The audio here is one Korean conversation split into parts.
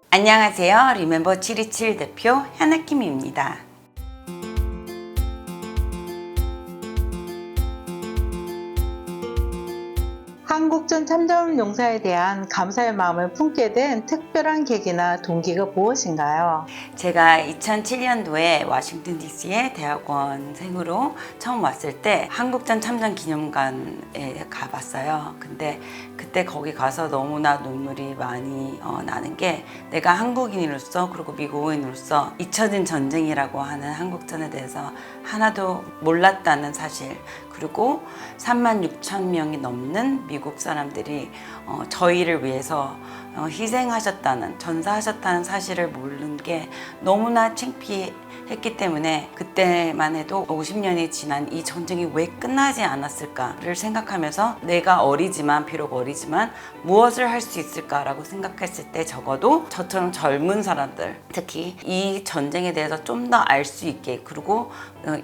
안녕하세요. 리멤버 727 대표 현아킴입니다. 한국전 참전용사에 대한 감사의 마음을 품게 된 특별한 계기나 동기가 무엇인가요? 제가 2007년도에 워싱턴 DC에 대학원생으로 처음 왔을 때 한국전 참전 기념관에 가봤어요. 근데 그때 거기 가서 너무나 눈물이 많이 나는 게, 내가 한국인으로서 그리고 미국인으로서 잊혀진 전쟁이라고 하는 한국전에 대해서 하나도 몰랐다는 사실, 그리고 36,000명이 넘는 미국 사람들이 저희를 위해서 희생하셨다는, 전사하셨다는 사실을 모르는 게 너무나 창피했기 때문에, 그때만 해도 50년이 지난 이 전쟁이 왜 끝나지 않았을까를 생각하면서, 내가 비록 어리지만 무엇을 할 수 있을까라고 생각했을 때, 적어도 저처럼 젊은 사람들, 특히 이 전쟁에 대해서 좀 더 알 수 있게, 그리고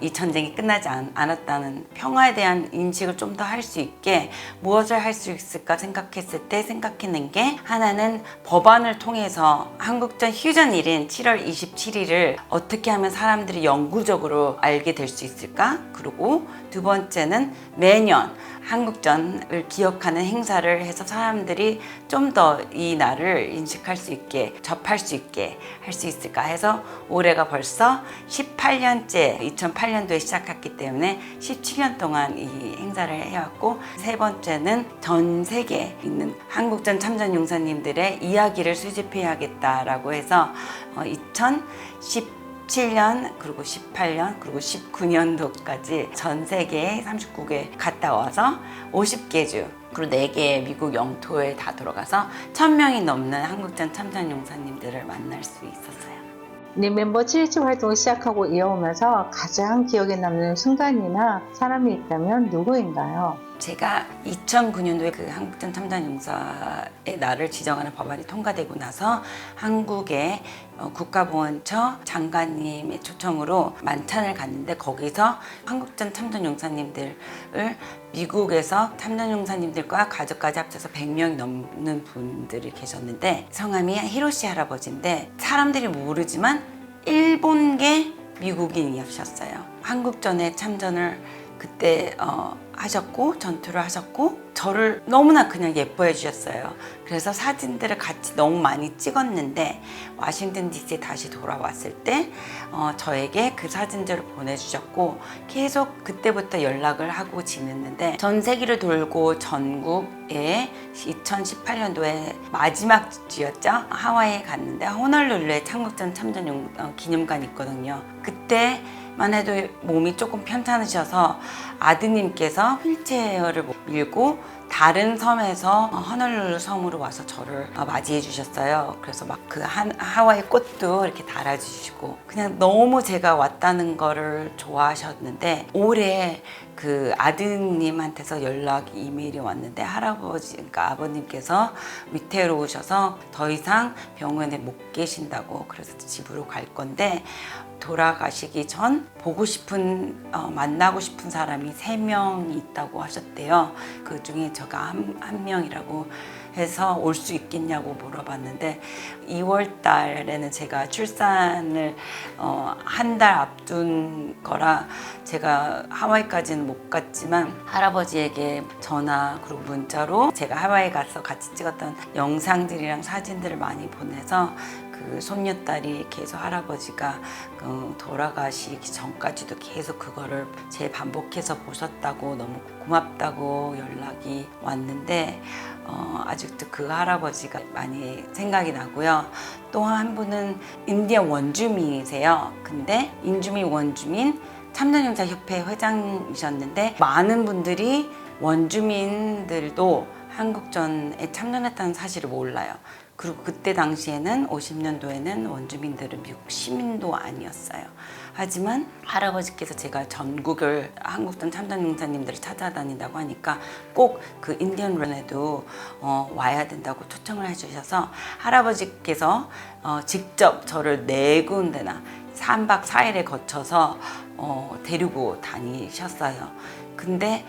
이 전쟁이 끝나지 않았다는 평화에 대한 인식을 좀 더 할 수 있게 무엇을 할 수 있을까 생각했을 때 생각해낸 게, 하나는 법안을 통해서 한국전 휴전일인 7월 27일을 어떻게 하면 사람들이 영구적으로 알게 될 수 있을까? 그리고 두 번째는 매년 한국전을 기억하는 행사를 해서 사람들이 좀 더 이 날을 인식할 수 있게, 접할 수 있게 할 수 있을까 해서, 올해가 벌써 18년째, 2008년도에 시작했기 때문에 17년 동안 이 행사를 해왔고, 세 번째는 전 세계에 있는 한국전 참전 용사님들의 이야기를 수집해야겠다라고 해서 2017년, 그리고 18년, 그리고 19년도까지 전 세계에 39개 갔다 와서 50개 주, 그리고 4개의 미국 영토에 다 들어가서 1000명이 넘는 한국전 참전 용사님들을 만날 수 있었어요. 리멤버 727 활동을 시작하고 이어오면서 가장 기억에 남는 순간이나 사람이 있다면 누구인가요? 제가 2009년도에 그 한국전 참전용사의 날을 지정하는 법안이 통과되고 나서 한국의 국가보훈처 장관님의 초청으로 만찬을 갔는데, 거기서 한국전 참전용사님들을 미국에서 참전용사님들과 가족까지 합쳐서 100명이 넘는 분들이 계셨는데, 성함이 히로시 할아버지인데 사람들이 모르지만 일본계 미국인이셨어요. 한국전에 참전을 그때 하셨고, 전투를 하셨고, 저를 너무나 그냥 예뻐해 주셨어요. 그래서 사진들을 같이 너무 많이 찍었는데, 워싱턴 DC에 다시 돌아왔을 때 저에게 그 사진들을 보내주셨고, 계속 그때부터 연락을 하고 지냈는데, 전 세계를 돌고 전국에 2018년도에 마지막 주였죠. 하와이에 갔는데 호놀룰루에 한국전 참전 기념관이 있거든요. 그때만 해도 몸이 조금 편찮으셔서 아드님께서 휠체어를 밀고 다른 섬에서 호놀룰루 섬으로 와서 저를 맞이해 주셨어요. 그래서 막 그 하와이 꽃도 이렇게 달아주시고, 그냥 너무 제가 왔다는 거를 좋아하셨는데, 올해 그 아드님한테서 이메일이 왔는데, 그러니까 아버님께서 위태로우셔서 더 이상 병원에 못 계신다고, 그래서 집으로 갈 건데, 돌아가시기 전 보고 싶은, 만나고 싶은 사람이 3명이 있다고 하셨대요. 그 중에 제가 한 명이라고 해서 올 수 있겠냐고 물어봤는데, 2월 달에는 제가 출산을 한 달 앞둔 거라 제가 하와이까지는 못 갔지만, 할아버지에게 전화 그리고 문자로 제가 하와이 가서 같이 찍었던 영상들이랑 사진들을 많이 보내서, 그 손녀딸이 계속 할아버지가 돌아가시기 전까지도 계속 그거를 재반복해서 보셨다고, 너무 고맙다고 연락이 왔는데, 아직도 그 할아버지가 많이 생각이 나고요. 또 한 분은 인디언 원주민이세요. 근데 원주민 참전용사협회 회장이셨는데, 많은 분들이 원주민들도 한국전에 참전했다는 사실을 몰라요. 그리고 그때 당시에는 50년도에는 원주민들은 미국 시민도 아니었어요. 하지만 할아버지께서 제가 전국을 한국전 참전용사님들을 찾아다닌다고 하니까 꼭 그 인디언런에도 와야 된다고 초청을 해주셔서, 할아버지께서 직접 저를 4군데나 3박 4일에 거쳐서 데리고 다니셨어요. 근데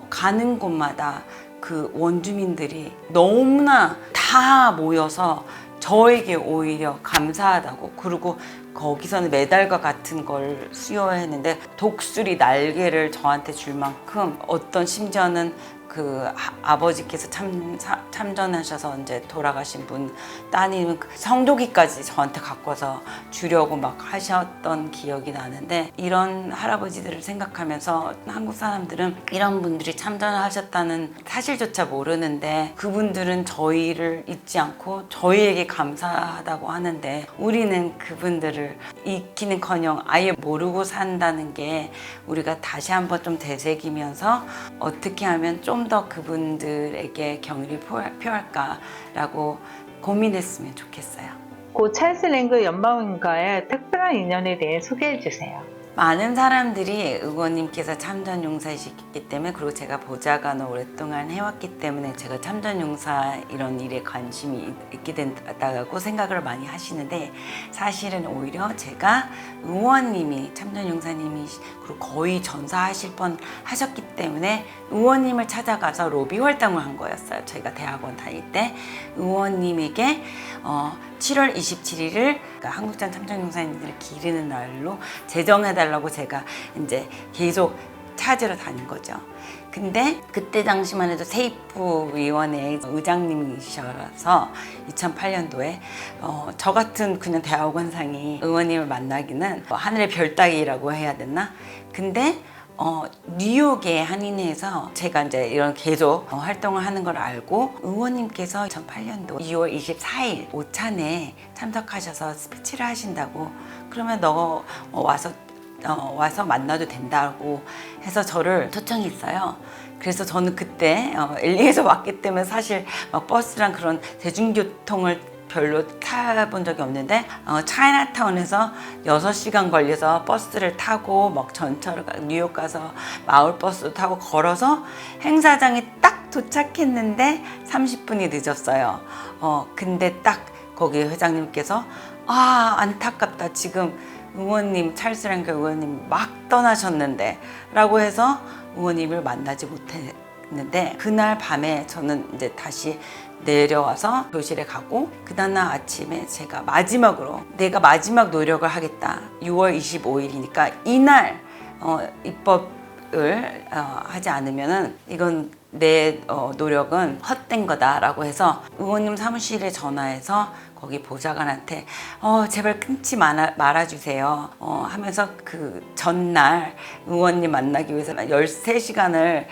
가는 곳마다 그 원주민들이 너무나 다 모여서 저에게 오히려 감사하다고, 그리고 거기서는 메달과 같은 걸 수여했는데 독수리 날개를 저한테 줄 만큼, 어떤 심지어는 그 아버지께서 참전하셔서 이제 돌아가신 분 따님은 성조기까지 저한테 갖고 와서 주려고 막 하셨던 기억이 나는데, 이런 할아버지들을 생각하면서 한국 사람들은 이런 분들이 참전하셨다는 사실조차 모르는데 그분들은 저희를 잊지 않고 저희에게 감사하다고 하는데, 우리는 그분들을 잊기는커녕 아예 모르고 산다는 게 우리가 다시 한번 좀 되새기면서 어떻게 하면 좀 더 그분들에게 경의를 표할까라고 고민했으면 좋겠어요. 고 찰스 랭그 연방인과의 특별한 인연에 대해 소개해 주세요. 많은 사람들이 의원님께서 참전용사이시기 때문에, 그리고 제가 보좌관을 오랫동안 해왔기 때문에 제가 참전용사 이런 일에 관심이 있게 된다고 생각을 많이 하시는데, 사실은 오히려 제가 의원님이 참전용사님이 그리고 거의 전사하실 뻔 하셨기 때문에 의원님을 찾아가서 로비 활동을 한 거였어요. 저희가 대학원 다닐 때 의원님에게 7월 27일을 그러니까 한국전 참전용사님들을 기리는 날로 제정해달라고 제가 이제 계속 찾으러 다닌 거죠. 근데 그때 당시만 해도 세입부위원회 의장님이셔서 2008년도에 저 같은 그냥 대학원생이 의원님을 만나기는 하늘의 별 따기라고 해야 되나? 근데 뉴욕의 한인회에서 제가 이제 이런 계속 활동을 하는 걸 알고 의원님께서 2008년도 2월 24일 오찬에 참석하셔서 스피치를 하신다고, 그러면 너 와서 만나도 된다고 해서 저를 초청했어요. 그래서 저는 그때 LA에서 왔기 때문에 사실 막 버스랑 그런 대중교통을 별로 타본 적이 없는데 차이나타운에서 6시간 걸려서 버스를 타고 막 전철을 뉴욕 가서 마을버스 타고 걸어서 행사장에 딱 도착했는데 30분이 늦었어요. 근데 딱 거기 회장님께서 안타깝다, 지금 의원님 찰스 랭그 의원님 막 떠나셨는데 라고 해서 의원님을 만나지 못했는데, 그날 밤에 저는 이제 다시 내려와서 교실에 가고, 그 다음날 아침에 제가 마지막으로 내가 마지막 노력을 하겠다, 6월 25일이니까 이날 입법을 하지 않으면은 이건 내 노력은 헛된 거다라고 해서 의원님 사무실에 전화해서 거기 보좌관한테 제발 끊지 말아주세요 하면서 그 전날 의원님 만나기 위해서 13시간을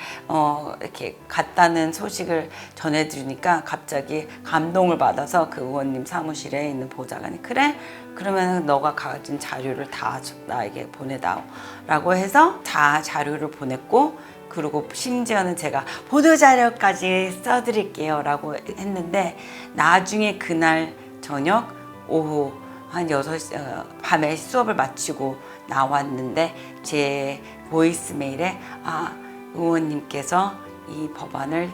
이렇게 갔다는 소식을 전해주니까 갑자기 감동을 받아서 그 의원님 사무실에 있는 보좌관이, 그래? 그러면 너가 가진 자료를 다 나에게 보내다오 라고 해서 다 자료를 보냈고, 그리고 심지어는 제가 보도자료까지 써드릴게요 라고 했는데, 나중에 그날 저녁 오후 한 6시 밤에 수업을 마치고 나왔는데 제 보이스메일에 의원님께서 이 법안을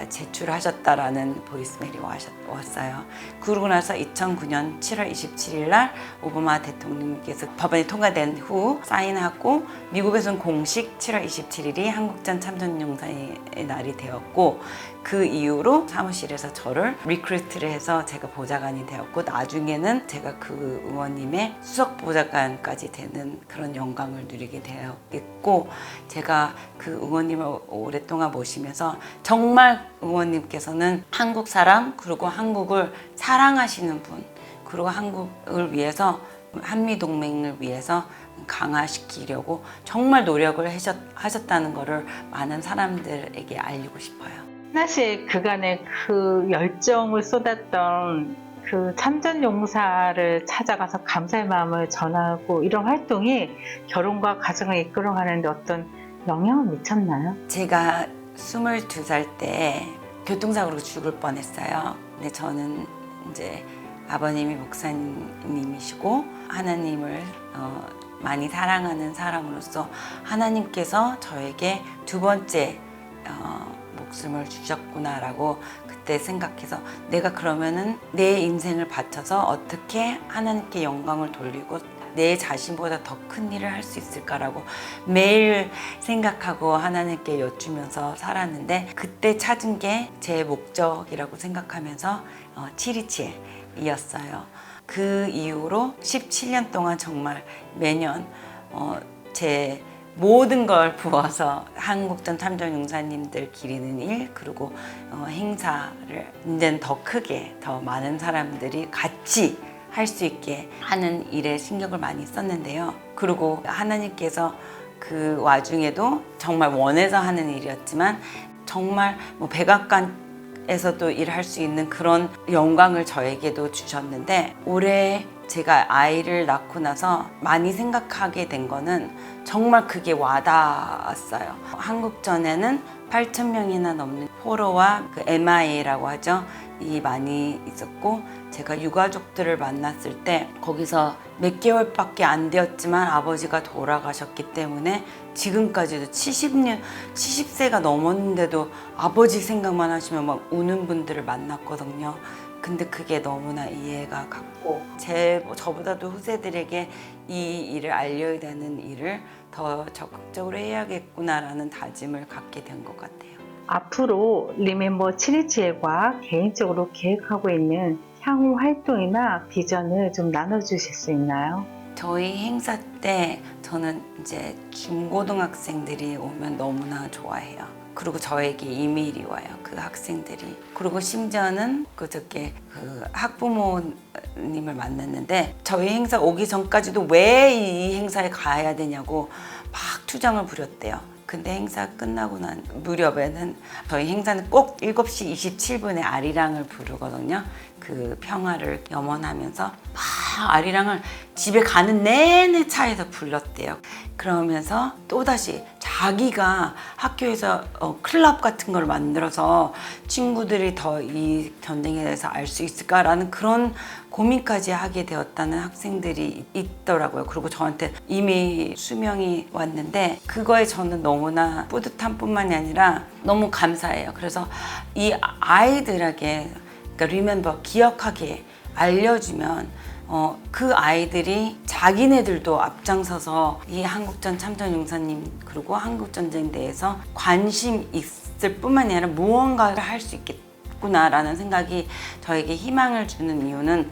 제출하셨다라는 보이스메일이 왔어요. 그러고 나서 2009년 7월 27일 날 오바마 대통령님께서 법안이 통과된 후 사인하고, 미국에서는 공식 7월 27일이 한국전 참전용사의 날이 되었고, 그 이후로 사무실에서 저를 리크루트를 해서 제가 보좌관이 되었고, 나중에는 제가 그 의원님의 수석 보좌관까지 되는 그런 영광을 누리게 되었고, 제가 그 의원님을 오랫동안 모시면서 정말 의원님께서는 한국 사람, 그리고 한국을 사랑하시는 분, 그리고 한국을 위해서, 한미동맹을 위해서 강화시키려고 정말 노력을 하셨다는 것을 많은 사람들에게 알리고 싶어요. 사실 그간의 그 열정을 쏟았던 그 참전용사를 찾아가서 감사의 마음을 전하고, 이런 활동이 결혼과 가정을 이끌어가는데 어떤 영향을 미쳤나요? 제가 22살 때 교통사고로 죽을 뻔했어요. 근데 저는 이제 아버님이 목사님이시고 하나님을 많이 사랑하는 사람으로서 하나님께서 저에게 두 번째 목숨을 주셨구나라고 그때 생각해서, 내가 그러면은 내 인생을 바쳐서 어떻게 하나님께 영광을 돌리고 내 자신보다 더 큰 일을 할 수 있을까라고 매일 생각하고 하나님께 여쭈면서 살았는데, 그때 찾은 게 제 목적이라고 생각하면서 727이었어요. 그 이후로 17년 동안 정말 매년 제 모든 걸 부어서 한국전 참전용사님들 기리는 일, 그리고 행사를 이제는 더 크게 더 많은 사람들이 같이 할 수 있게 하는 일에 신경을 많이 썼는데요. 그리고 하나님께서 그 와중에도 정말 원해서 하는 일이었지만 정말 뭐 백악관에서도 일할 수 있는 그런 영광을 저에게도 주셨는데, 올해 제가 아이를 낳고 나서 많이 생각하게 된 거는 정말 그게 와닿았어요. 한국전에는 8,000명이나 넘는 포로와 그 MIA라고 하죠. 이 많이 있었고, 제가 유가족들을 만났을 때 거기서 몇 개월밖에 안 되었지만 아버지가 돌아가셨기 때문에 지금까지도 70세가 넘었는데도 아버지 생각만 하시면 막 우는 분들을 만났거든요. 근데 그게 너무나 이해가 갔고, 저보다도 후세들에게 이 일을 알려야 되는 일을 더 적극적으로 해야겠구나라는 다짐을 갖게 된 것 같아요. 앞으로 리멤버 727과 개인적으로 계획하고 있는 향후 활동이나 비전을 좀 나눠주실 수 있나요? 저희 행사 때 저는 이제 중고등학생들이 오면 너무나 좋아해요. 그리고 저에게 이메일이 와요, 그 학생들이. 그리고 심지어는 그저께 그 학부모님을 만났는데, 저희 행사 오기 전까지도 왜 이 행사에 가야 되냐고 막 투정을 부렸대요. 근데 행사 끝나고 난 무렵에는 저희 행사는 꼭 7시 27분에 아리랑을 부르거든요. 그 평화를 염원하면서 막 아리랑을 집에 가는 내내 차에서 불렀대요. 그러면서 또다시 자기가 학교에서 클럽 같은 걸 만들어서 친구들이 더 이 전쟁에 대해서 알 수 있을까라는 그런 고민까지 하게 되었다는 학생들이 있더라고요. 그리고 저한테 이미 수명이 왔는데, 그거에 저는 너무나 뿌듯함 뿐만이 아니라 너무 감사해요. 그래서 이 아이들에게, 그러니까 remember, 기억하게 알려주면 그 아이들이 자기네들도 앞장서서 이 한국전 참전용사님 그리고 한국전쟁에 대해서 관심 있을 뿐만이 아니라 무언가를 할 수 있겠구나라는 생각이 저에게 희망을 주는 이유는,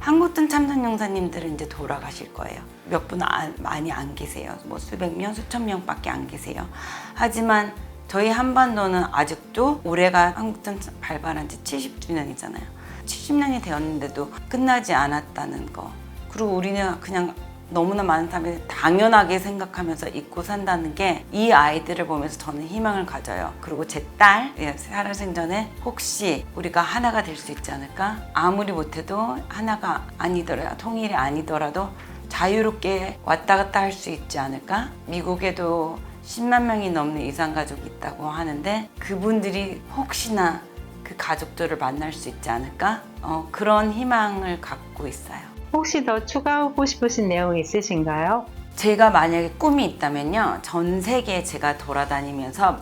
한국전 참전용사님들은 이제 돌아가실 거예요. 몇 분 많이 안 계세요. 뭐 수백 명, 수천 명밖에 안 계세요. 하지만 저희 한반도는 아직도 올해가 한국전 발발한 지 70주년이잖아요. 70년이 되었는데도 끝나지 않았다는 거. 그리고 우리는 그냥 너무나 많은 사람들이 당연하게 생각하면서 잊고 산다는 게, 이 아이들을 보면서 저는 희망을 가져요. 그리고 제 딸, 살아생전에 혹시 우리가 하나가 될 수 있지 않을까? 아무리 못해도 하나가 아니더라도, 통일이 아니더라도 자유롭게 왔다 갔다 할 수 있지 않을까? 미국에도 10만 명이 넘는 이산가족이 있다고 하는데, 그분들이 혹시나 그 가족들을 만날 수 있지 않을까? 그런 희망을 갖고 있어요. 혹시 더 추가하고 싶으신 내용 있으신가요? 제가 만약에 꿈이 있다면요, 전 세계 제가 돌아다니면서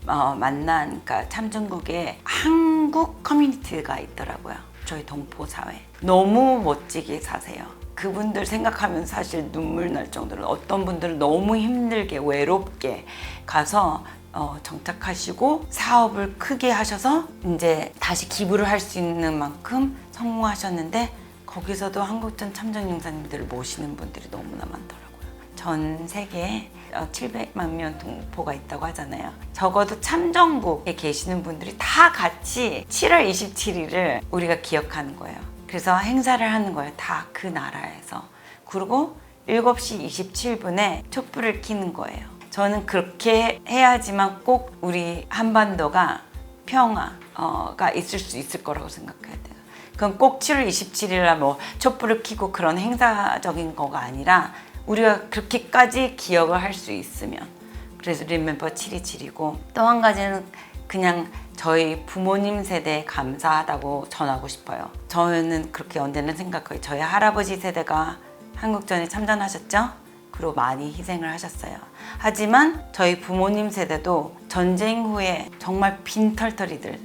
만난, 그러니까 참전국에 한국 커뮤니티가 있더라고요. 저희 동포사회. 너무 멋지게 사세요. 그분들 생각하면 사실 눈물 날 정도로, 어떤 분들은 너무 힘들게 외롭게 가서 정착하시고 사업을 크게 하셔서 이제 다시 기부를 할 수 있는 만큼 성공하셨는데, 거기서도 한국전 참전용사님들을 모시는 분들이 너무나 많더라고요. 전 세계에 700만 명 동포가 있다고 하잖아요. 적어도 참전국에 계시는 분들이 다 같이 7월 27일을 우리가 기억하는 거예요. 그래서 행사를 하는 거예요. 다 그 나라에서. 그리고 7시 27분에 촛불을 켜는 거예요. 저는 그렇게 해야지만 꼭 우리 한반도가 평화가 있을 수 있을 거라고 생각해야 돼요. 그럼 꼭 7월 27일날 뭐 촛불을 켜고 그런 행사적인 거가 아니라, 우리가 그렇게까지 기억을 할 수 있으면, 그래서 리멤버 727이고, 또 한 가지는 그냥 저희 부모님 세대에 감사하다고 전하고 싶어요. 저는 그렇게 언제나 생각해요. 저희 할아버지 세대가 한국전에 참전하셨죠? 그리고 많이 희생을 하셨어요. 하지만 저희 부모님 세대도 전쟁 후에 정말 빈털터리들,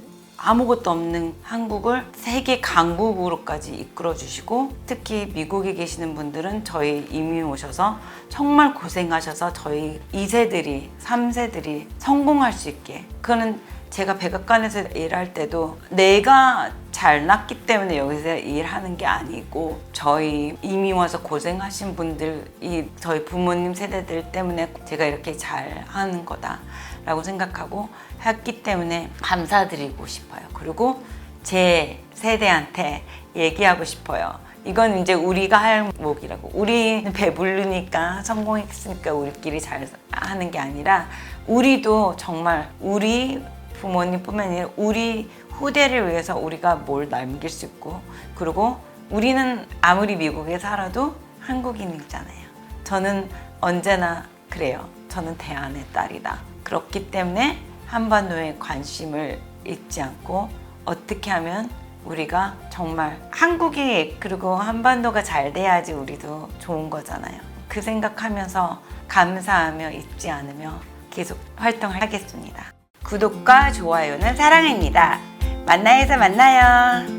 아무것도 없는 한국을 세계 강국으로까지 이끌어 주시고, 특히 미국에 계시는 분들은 저희 이민 오셔서 정말 고생하셔서 저희 2세들이 3세들이 성공할 수 있게, 그거는 제가 백악관에서 일할 때도 내가 잘났기 때문에 여기서 일하는 게 아니고 저희 이민 와서 고생하신 분들이 저희 부모님 세대들 때문에 제가 이렇게 잘하는 거다라고 생각하고 했기 때문에 감사드리고 싶어요. 그리고 제 세대한테 얘기하고 싶어요. 이건 이제 우리가 할 목이라고. 우리는 배부르니까 성공했으니까 우리끼리 잘 하는 게 아니라, 우리도 정말 우리 부모님뿐만 아니라 우리 후대를 위해서 우리가 뭘 남길 수 있고, 그리고 우리는 아무리 미국에 살아도 한국인이잖아요. 저는 언제나 그래요. 저는 대한의 딸이다. 그렇기 때문에 한반도에 관심을 잊지 않고 어떻게 하면 우리가 정말 한국이, 그리고 한반도가 잘 돼야지 우리도 좋은 거잖아요. 그 생각하면서 감사하며 잊지 않으며 계속 활동하겠습니다. 구독과 좋아요는 사랑입니다. 만나요에서 만나요.